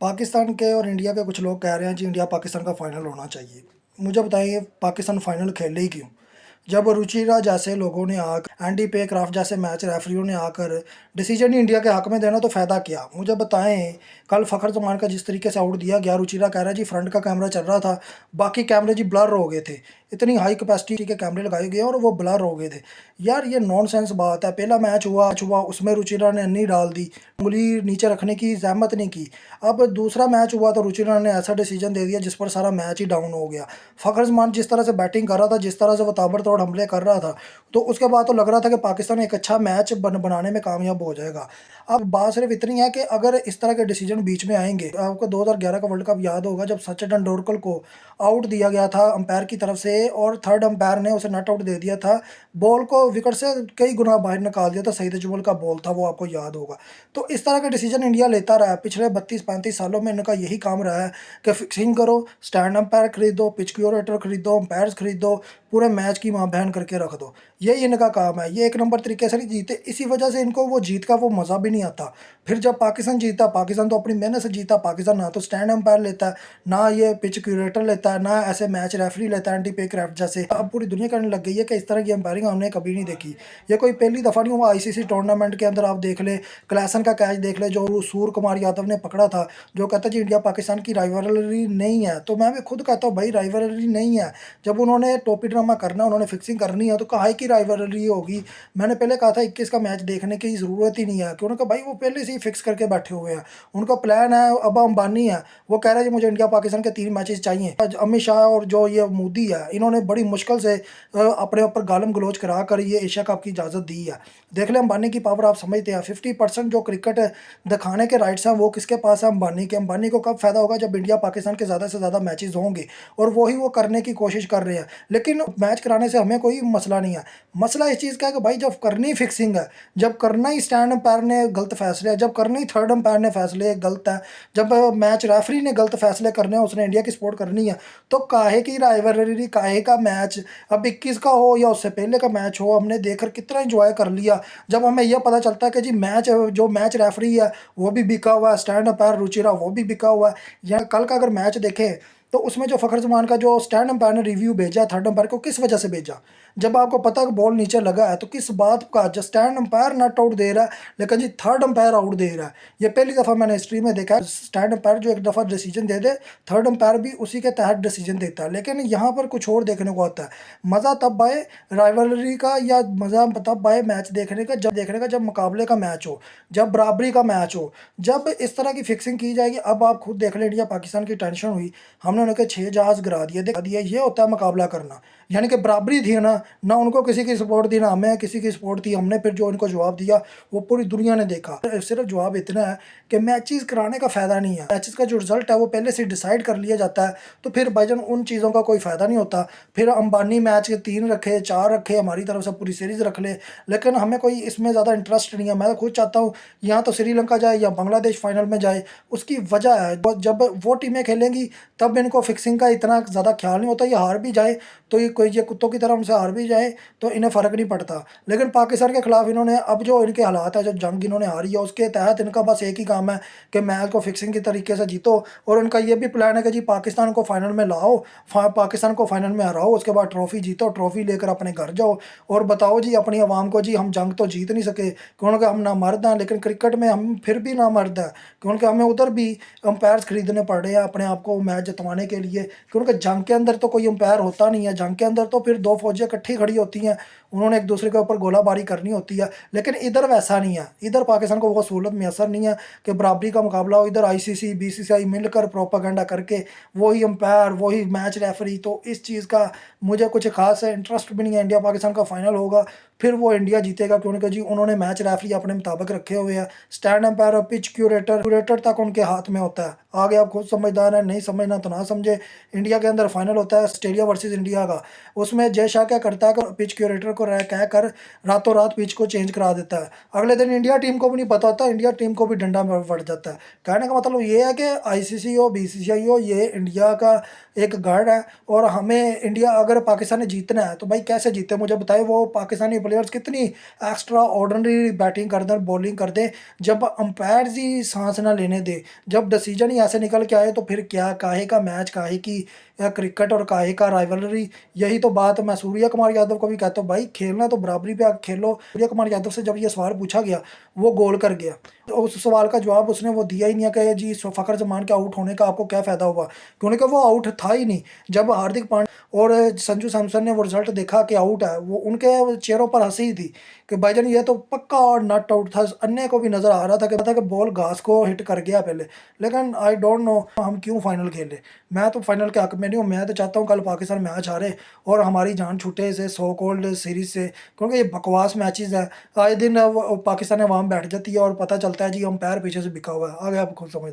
पाकिस्तान के और इंडिया के कुछ लोग कह रहे हैं जी इंडिया पाकिस्तान का फाइनल होना चाहिए। मुझे बताइए पाकिस्तान फाइनल खेले ही क्यों? जब रुचिरा जैसे लोगों ने आकर एंडी पे क्राफ्ट जैसे मैच रेफरियों ने आकर डिसीजन ही इंडिया के हक में देना तो फ़ायदा क्या? मुझे बताएं, कल फ़खर जमान का जिस तरीके से आउट दिया गया, रुचिरा कह रहा है जी फ्रंट का कैमरा चल रहा था, बाकी कैमरे जी ब्लर हो गए थे। इतनी हाई कैपेसिटी के कैमरे लगाए गए और वो ब्लर हो गए थे। यार ये नॉनसेंस बात है। पहला मैच हुआ उसमें रुचिरा ने अन्नी डाल दी, उंगली नीचे रखने की जहमत नहीं की। अब दूसरा मैच हुआ तो रुचिरा ने ऐसा डिसीजन दे दिया जिस पर सारा मैच ही डाउन हो गया। फ़खर जमान जिस तरह से बैटिंग कर रहा था, जिस तरह से वो ताबड़तोड़ हमले कर रहा था, तो उसके बाद तो लग रहा था कि पाकिस्तान एक अच्छा मैच बनाने में कामयाब हो जाएगा। अब बात सिर्फ इतनी है कि अगर इस तरह के डिसीजन बीच में आएंगे, आपको 2011 का वर्ल्ड कप याद होगा जब सचिन तेंदुलकर को आउट दिया गया था अंपायर की तरफ से और थर्ड अंपायर ने उसे नॉट आउट दे दिया था। बॉल को विकेट से कई गुना बाहर निकाल दिया था, सईद अजमल का बॉल था वो, आपको याद होगा। तो इस तरह के डिसीजन इंडिया लेता रहा है पिछले 32-35 सालों में। इनका यही काम रहा है कि फिक्सिंग करो, स्टैंड अंपायर खरीदो, पिच क्यूरेटर खरीदो, अंपायर्स खरीदो, पूरे मैच की माँ बहन करके रख दो। यही इनका काम है। ये एक नंबर तरीके से नहीं जीते, इसी वजह से इनको वो जीत का वो मज़ा भी नहीं आता। फिर जब पाकिस्तान जीता, पाकिस्तान तो अपनी मेहनत से जीता, पाकिस्तान ना तो स्टैंड अंपायर लेता है, ना ये पिच क्यूरेटर लेता है, ना ऐसे मैच रेफरी लेता है एंटी पे क्राफ्ट जैसे। अब पूरी दुनिया कहने लग गई है कि इस तरह की अंपायरिंग हमने कभी नहीं देखी। ये कोई पहली दफ़ा नहीं हुआ। आईसीसी टूर्नामेंट के अंदर आप देख ले, क्लासन का कैच देख ले जो सूर्य कुमार यादव ने पकड़ा था, जो कहता जी इंडिया पाकिस्तान की राइवलरी नहीं है। तो मैं भी खुद कहता हूँ भाई राइवलरी नहीं है। जब उन्होंने टोपी ड्रामा करना, उन्होंने फिक्सिंग करनी है तो काहे की राइवलरी होगी। मैंने पहले कहा था 21 का मैच देखने की ज़रूरत ही नहीं है, क्यों? उन्होंने कहा भाई वो पहले से ही फिक्स करके बैठे हुए हैं, उनका प्लान है। अब अंबानी है, वो कह रहा है जी मुझे इंडिया पाकिस्तान के 3 मैचेस चाहिए। आज अमित शाह और जो ये मोदी है, इन्होंने बड़ी मुश्किल से अपने ऊपर गालम गलोच करा कर ये एशिया कप की इजाज़त दी है। देख ले अंबानी की पावर, आप समझते हैं 50% जो क्रिकेट दिखाने के राइट्स हैं वो किसके पास है? अंबानी के। अंबानी को कब फ़ायदा होगा? जब इंडिया पाकिस्तान के ज़्यादा से ज़्यादा मैचेस होंगे, और वही वो करने की कोशिश कर रहे हैं। लेकिन मैच कराने से हमें कोई मसला नहीं है। मसला इस चीज़ का है कि भाई जब करनी फिक्सिंग है, जब करना ही स्टैंड अंपायर ने गलत फैसले है, जब करना ही थर्ड अंपायर ने फैसले गलत है, जब मैच रेफरी ने गलत फैसले करने हैं, उसने इंडिया की सपोर्ट करनी है, तो काहे की राइवलरी, काहे का मैच? अब 21 का हो या उससे पहले का मैच हो, हमने देखकर कितना इंजॉय कर लिया। जब हमें यह पता चलता है कि जी मैच जो मैच रेफरी है वो भी बिका हुआ है, स्टैंड अंपायर रुचिरा वो भी बिका हुआ है। या कल का अगर मैच देखें तो उसमें जो फ़खर जमान का जो स्टैंड अंपायर ने रिव्यू भेजा थर्ड अंपायर को, किस वजह से भेजा? जब आपको पता है कि बॉल नीचे लगा है तो किस बात का? जो स्टैंड अंपायर नॉट आउट दे रहा है, लेकिन जी थर्ड अंपायर आउट दे रहा है। ये पहली दफ़ा मैंने हिस्ट्री में देखा है स्टैंड अंपायर जो एक दफ़ा डिसीजन दे दे, थर्ड अंपायर भी उसी के तहत डिसीजन देता है। लेकिन यहाँ पर कुछ और देखने को आता है। मज़ा तब आए राइवलरी का, या मज़ा तब आए मैच देखने का जब मुकाबले का मैच हो, जब बराबरी का मैच हो, जब इस तरह की फिक्सिंग की जाएगी। अब आप खुद देख लें, इंडिया पाकिस्तान की टेंशन हुई, हमने उनके 6 जहाज़ गिरा दिए। ये होता है मुकाबला करना, यानी कि बराबरी थी ना उनको किसी की सपोर्ट थी, ना हमें किसी की सपोर्ट थी। हमने फिर जो इनको जवाब दिया वो पूरी दुनिया ने देखा। सिर्फ जवाब इतना है कि मैचेस कराने का फ़ायदा नहीं है। मैचेस का जो रिजल्ट है वो पहले से डिसाइड कर लिया जाता है, तो फिर भाईजान उन चीज़ों का कोई फ़ायदा नहीं होता। फिर अंबानी मैच के 3 रखे, 4 रखे, हमारी तरफ से पूरी सीरीज़ रख ले, लेकिन हमें कोई इसमें ज़्यादा इंटरेस्ट नहीं है। मैं तो खुद चाहता हूँ या तो श्रीलंका जाए या बांग्लादेश फाइनल में जाए। उसकी वजह है जब वो टीमें खेलेंगी तब इनको फिक्सिंग का इतना ज़्यादा ख्याल नहीं होता। ये हार भी जाए तो ये कुत्तों की तरह हमसे हार भी जाए तो इन्हें फ़र्क नहीं पड़ता। लेकिन पाकिस्तान के खिलाफ इन्होंने अब जो इनके हालात है, जो जंग इन्होंने हारी है, उसके तहत इनका बस एक ही काम है कि मैच को फिक्सिंग की तरीके से जीतो। और उनका ये भी प्लान है कि जी पाकिस्तान को फाइनल में लाओ, पाकिस्तान को फाइनल में हराओ, उसके बाद ट्रॉफी जीतो, ट्रॉफी लेकर अपने घर जाओ और बताओ जी अपनी आवाम को जी हम जंग तो जीत नहीं सके क्योंकि हम ना मर्द हैं, लेकिन क्रिकेट में हम फिर भी ना मर्द हैं, क्योंकि हमें उधर भी अंपायर्स खरीदने पड़ रहे हैं अपने आप को मैच जितवाने के लिए। क्योंकि जंग के अंदर तो कोई अंपायर होता नहीं है। जंग के अंदर तो फिर 2 फौजें इकट्ठी खड़ी होती हैं, उन्होंने एक दूसरे के ऊपर गोलाबारी करनी होती है। लेकिन इधर वैसा नहीं है। इधर पाकिस्तान को वो सहूलत मैसर नहीं है कि बराबरी का मुकाबला हो। इधर आईसीसी बीसीसीआई मिलकर प्रोपागेंडा करके वही अंपायर वही मैच रेफरी, तो इस चीज़ का मुझे कुछ खास इंटरेस्ट भी नहीं है। इंडिया पाकिस्तान का फाइनल होगा, फिर वो इंडिया जीतेगा, क्योंकि जी उन्होंने मैच रेफरी अपने मुताबिक रखे हुए हैं। स्टैंड अंपायर और पिच क्यूरेटर तक उनके हाथ में होता है। आगे आप खुद समझदार हैं, नहीं समझना तो ना समझे। इंडिया के अंदर फाइनल होता है ऑस्ट्रेलिया वर्सेस इंडिया का, उसमें जय शाह क्या करता है कि पिच क्यूरेटर को कह कर रातों रात पिच को चेंज करा देता है। अगले दिन इंडिया टीम को भी नहीं पता होता, इंडिया टीम को भी डंडा पड़ जाता है। कहने का मतलब ये है कि आईसीसी हो बीसीसीआई हो, ये इंडिया का एक गढ़ है। और हमें इंडिया अगर पाकिस्तान ने जीतना है तो भाई कैसे जीते मुझे बताए। वो पाकिस्तानी प्लेयर्स कितनी एक्स्ट्रा ऑर्डिनरी बैटिंग कर दें, बॉलिंग कर दें, जब अंपायर ही सांस ना लेने दे, जब डिसीजन ही ऐसे निकल के आए तो फिर क्या, काहे का मैच, काहे की या क्रिकेट और काहे का राइवलरी। यही तो बात मैं सूर्य कुमार यादव को भी कहता हूँ, भाई खेलना तो बराबरी पे आके खेलो। सूर्य कुमार यादव से जब ये सवाल पूछा गया वो गोल कर गया, तो उस सवाल का जवाब उसने वो दिया ही नहीं है कि जी फ़खर जमान के आउट होने का आपको क्या फ़ायदा हुआ, क्योंकि वो आउट था ही नहीं। जब हार्दिक पांड्या और संजू सैमसन ने वो रिजल्ट देखा कि आउट है, वो उनके चेहरों पर हंसी ही थी कि भाईजान ये तो पक्का और नट आउट था। अन्य को भी नज़र आ रहा था कि बॉल घास को हिट कर गया पहले। लेकिन आई डोंट नो हम क्यों फाइनल खेले। मैं तो फाइनल के हक में नहीं हूँ, मैं तो चाहता हूँ कल पाकिस्तान मैच हारे और हमारी जान छूटे इसे सो कॉल्ड सीरीज से, क्योंकि ये बकवास मैचेस हैं। आए दिन पाकिस्तान अवाम बैठ जाती है और पता चलता है जी अंपायर पीछे से बिका हुआ है। आगे आप खुद समझ।